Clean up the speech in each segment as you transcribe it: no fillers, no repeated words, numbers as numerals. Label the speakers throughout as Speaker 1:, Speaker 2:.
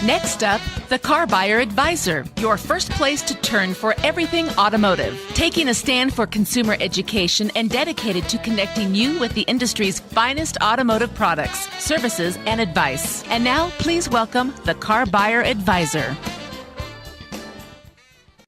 Speaker 1: Next up, the CarBuyer Advisor, your first place to turn for everything automotive. Taking a stand for consumer education and dedicated to connecting you with the industry's finest automotive products, services, and advice. And now, please welcome the CarBuyer Advisor.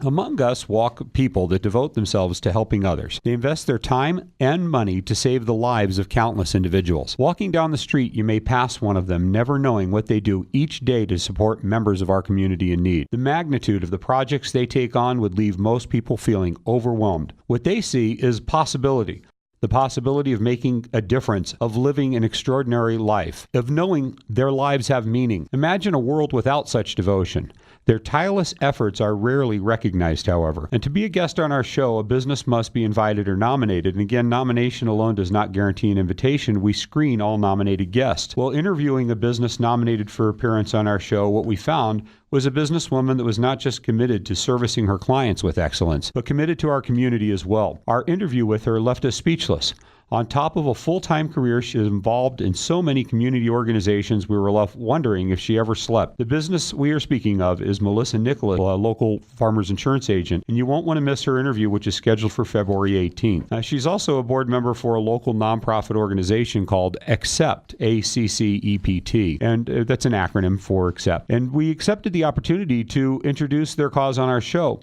Speaker 2: Among us walk people that devote themselves to helping others. They invest their time and money to save the lives of countless individuals. Walking down the street, you may pass one of them, never knowing what they do each day to support members of our community in need. The magnitude of the projects they take on would leave most people feeling overwhelmed. What they see is possibility. The possibility of making a difference, of living an extraordinary life, of knowing their lives have meaning. Imagine a world without such devotion. Their tireless efforts are rarely recognized, however. And to be a guest on our show, a business must be invited or nominated. And again, nomination alone does not guarantee an invitation. We screen all nominated guests. While interviewing a business nominated for appearance on our show, what we found was a businesswoman that was not just committed to servicing her clients with excellence, but committed to our community as well. Our interview with her left us speechless. On top of a full-time career, she is involved in so many community organizations, we were left wondering if she ever slept. The business we are speaking of is Melissa Nicholas, a local farmers insurance agent, and you won't want to miss her interview, which is scheduled for February 18th. She's also a board member for a local nonprofit organization called ACCEPT, A-C-C-E-P-T, and that's an acronym for ACCEPT. And we accepted the opportunity to introduce their cause on our show.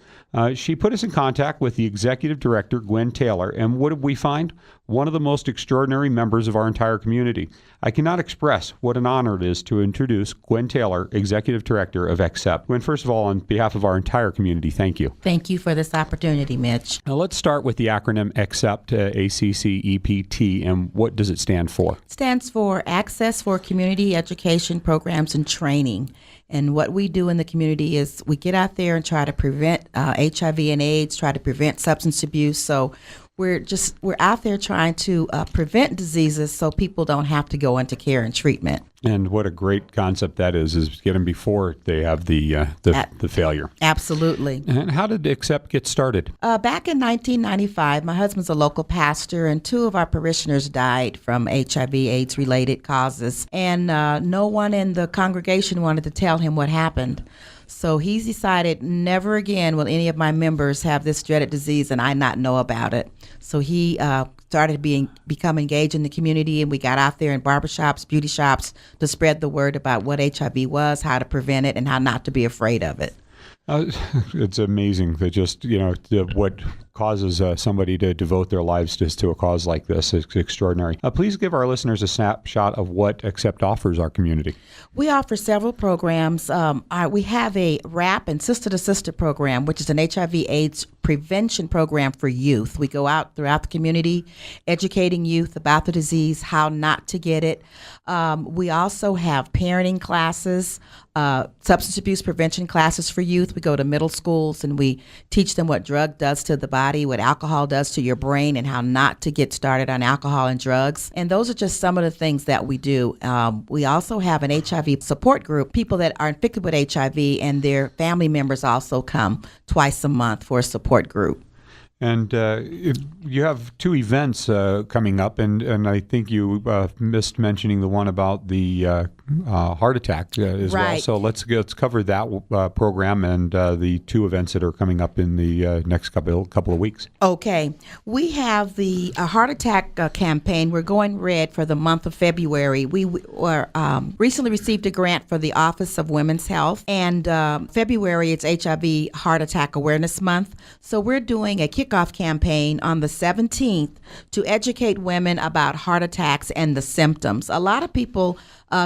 Speaker 2: She put us in contact with the executive director, Gwen Taylor, and what did we find? One of the most extraordinary members of our entire community. I cannot express what an honor it is to introduce Gwen Taylor, Executive Director of ACCEPT. Gwen, first of all, on behalf of our entire community, thank you.
Speaker 3: Thank you for this opportunity, Mitch.
Speaker 2: Now let's start with the acronym ACCEPT, A-C-C-E-P-T, and what does it stand for?
Speaker 3: It stands for Access for Community Education Programs and Training. And what we do in the community is we get out there and try to prevent HIV and AIDS, try to prevent substance abuse. So we're out there trying to prevent diseases so people don't have to go into care and treatment.
Speaker 2: And what a great concept that is get them before they have the failure.
Speaker 3: Absolutely.
Speaker 2: And how did ACCEPT get started?
Speaker 3: Back in 1995, my husband's a local pastor, and 2 of our parishioners died from HIV/AIDS related causes. And no one in the congregation wanted to tell him what happened. So he's decided never again will any of my members have this dreaded disease and I not know about it. So he started become engaged in the community, and we got out there in barbershops, beauty shops to spread the word about what HIV was, how to prevent it, and how not to be afraid of it.
Speaker 2: It's amazing that just, what causes somebody to devote their lives to a cause like this. It's extraordinary. Please give our listeners a snapshot of what ACCEPT offers our community.
Speaker 3: We offer several programs. We have a RAP and Sister to Sister program, which is an HIV/AIDS prevention program for youth. We go out throughout the community educating youth about the disease, how not to get it. We also have parenting classes, substance abuse prevention classes for youth. We go to middle schools and we teach them what drug does to the body, what alcohol does to your brain, and how not to get started on alcohol and drugs. And those are just some of the things that we do. We also have an HIV support group. People that are infected with HIV and their family members also come twice a month for a support group.
Speaker 2: And you have 2 events coming up, and I think you missed mentioning the one about the heart attack as well. So let's cover that program and the 2 events that are coming up in the next couple of weeks.
Speaker 3: Okay. We have the heart attack campaign. We're going red for the month of February. We recently received a grant for the Office of Women's Health, and February it's HIV Heart Attack Awareness Month. So we're doing a kickoff campaign on the 17th to educate women about heart attacks and the symptoms. A lot of people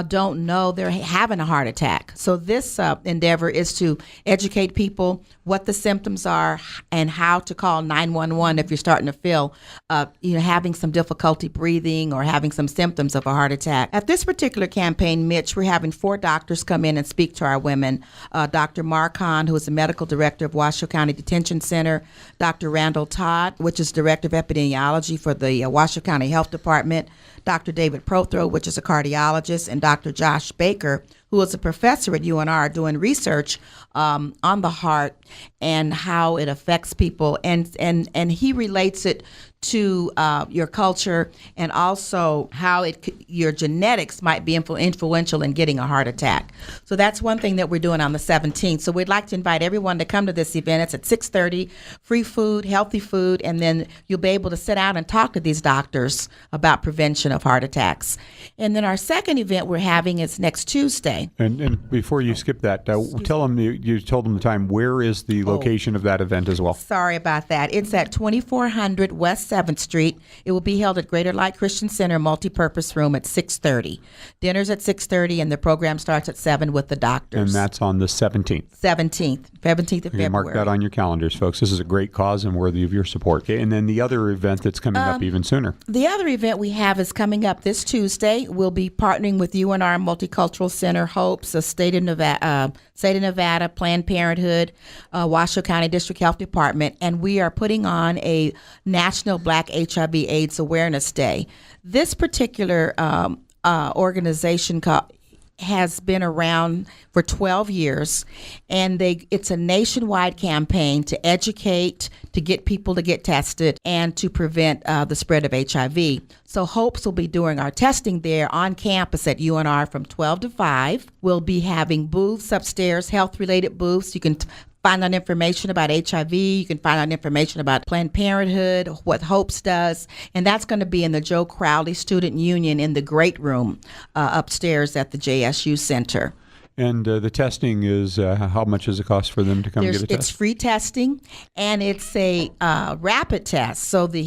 Speaker 3: don't know they're having a heart attack. So this endeavor is to educate people what the symptoms are and how to call 911 if you're starting to feel having some difficulty breathing or having some symptoms of a heart attack. At this particular campaign, Mitch, we're having 4 doctors come in and speak to our women. Dr. Mark Hahn, who is the medical director of Washoe County Detention Center, Dr. Randall Todd, which is director of epidemiology for the Washoe County Health Department, Dr. David Prothro, which is a cardiologist, and Dr. Josh Baker, who is a professor at UNR doing research on the heart and how it affects people, and he relates it to your culture and also how your genetics might be influential in getting a heart attack. So that's one thing that we're doing on the 17th. So we'd like to invite everyone to come to this event. It's at 6:30, free food, healthy food, and then you'll be able to sit down and talk to these doctors about prevention of heart attacks. And then our second event we're having is next Tuesday.
Speaker 2: And before you skip that, tell them you told them the time. Where is the location of that event as well?
Speaker 3: Sorry about that. It's at 2400 West 7th Street. It will be held at Greater Light Christian Center Multipurpose Room at 6:30. Dinner's at 6:30, and the program starts at 7 with the doctors.
Speaker 2: And that's on the 17th.
Speaker 3: 17th of February.
Speaker 2: Mark that on your calendars, folks. This is a great cause and worthy of your support. Okay, and then the other event that's coming up even sooner.
Speaker 3: The other event we have is coming up this Tuesday. We'll be partnering with UNR Multicultural Center, Hopes, the State of Nevada, Planned Parenthood, Washoe County District Health Department, and we are putting on a National Black HIV/AIDS Awareness Day. This particular organization has been around for 12 years, and it's a nationwide campaign to educate, to get people to get tested, and to prevent the spread of HIV. So Hopes will be doing our testing there on campus at UNR from 12 to 5. We'll be having booths upstairs, health-related booths. You can find out information about HIV. You can find out information about Planned Parenthood, what Hopes does, and that's going to be in the Joe Crowley Student Union in the Great Room upstairs at the JSU Center.
Speaker 2: And the testing is, how much does it cost for them to come get a test?
Speaker 3: It's free testing, and it's a rapid test. So the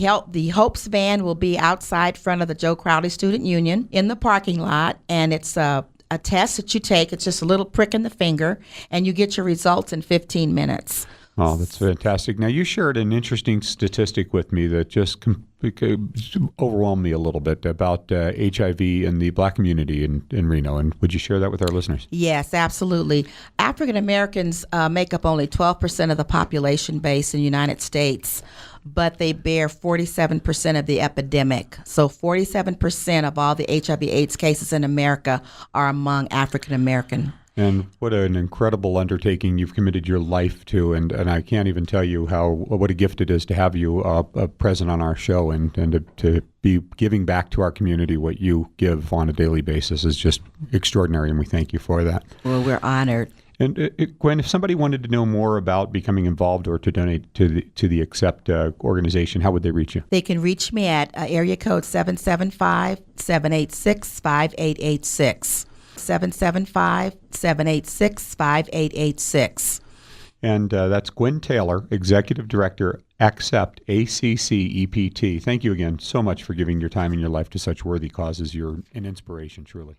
Speaker 3: Hopes van will be outside front of the Joe Crowley Student Union in the parking lot, and it's a test that you take. It's just a little prick in the finger, and you get your results in 15 minutes.
Speaker 2: Oh, that's fantastic. Now, you shared an interesting statistic with me that just overwhelmed me a little bit about HIV in the Black community in Reno. And would you share that with our listeners?
Speaker 3: Yes, absolutely. African Americans make up only 12% of the population base in the United States, but they bear 47% of the epidemic. So 47% of all the HIV/AIDS cases in America are among African American.
Speaker 2: And what an incredible undertaking you've committed your life to, and I can't even tell you what a gift it is to have you present on our show and to be giving back to our community. What you give on a daily basis is just extraordinary, and we thank you for that.
Speaker 3: Well, we're honored.
Speaker 2: And Gwen, if somebody wanted to know more about becoming involved or to donate to the Accept organization, how would they reach you? They
Speaker 3: can reach me at area code 775-786-5886. 775-786-5886.
Speaker 2: And that's Gwen Taylor, Executive Director, Accept, ACCEPT. Thank you again so much for giving your time and your life to such worthy causes. You're an inspiration, truly.